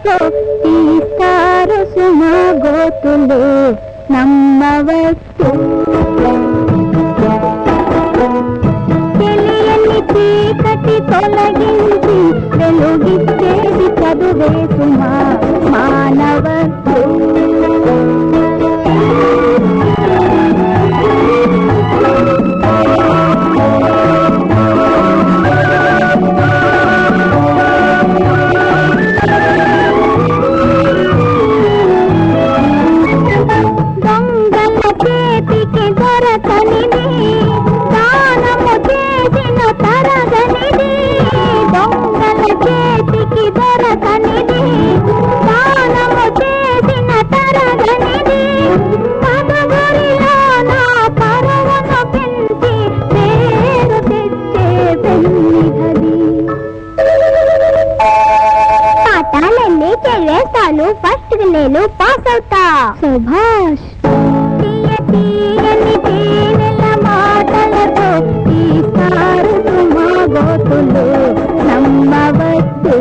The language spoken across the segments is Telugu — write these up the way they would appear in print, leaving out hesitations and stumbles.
మాటలతో తీస్తారు సుమా గోతులు నమ్మవచ్చు. తెలియని చీకటి తొలగించి వెలుగిచ్చేది చదువే సుమా మానవచ్చు. ఫస్ట్ నేను పాస్ అవుతా. సుభాష్ తీయని తేనెల మాటలతో తీస్తారు సుమా గోతులు నమ్మవచ్చు.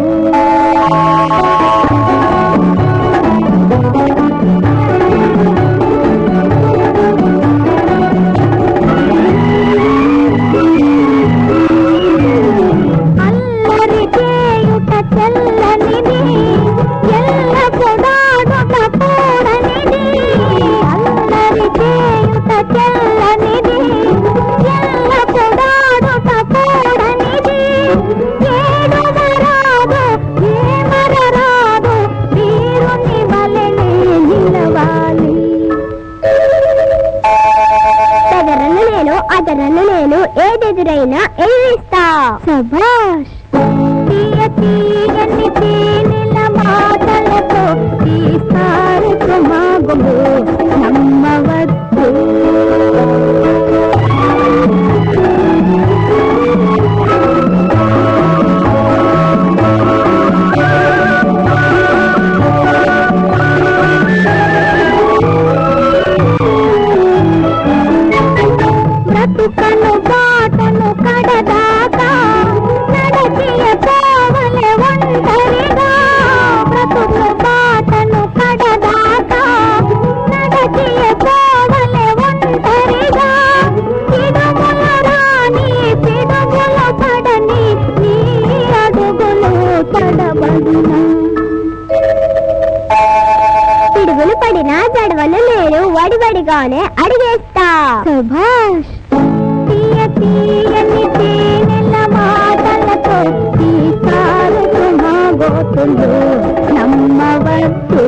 అల్లరి చేయుట చెల్లనిది అదరను నేను ఏదెదురైనా ఎదిరిస్తా. సభాష్ తీయని తేనెల మాటలతో తీస్తారు సుమా గోతులు నమ్మవచ్చు. బ్రతుకను బాటను కడదాకా నడచియ పోవలే ఒంటరిగా. బ్రతుకు బాటను కడదాకా నడచియ పోవలే ఒంటరిగా. పిడుగుల రాని పిడుగుల పడని నీ అడుగులు తడబడిన. పిడుగులు పడినా జడవలు లేరు వడివడిగానే అడిగేస్తా. సుభాష్ తీయని తేనెల మాటలతో తీస్తారు సుమా గోతులు నమ్మవచ్చు.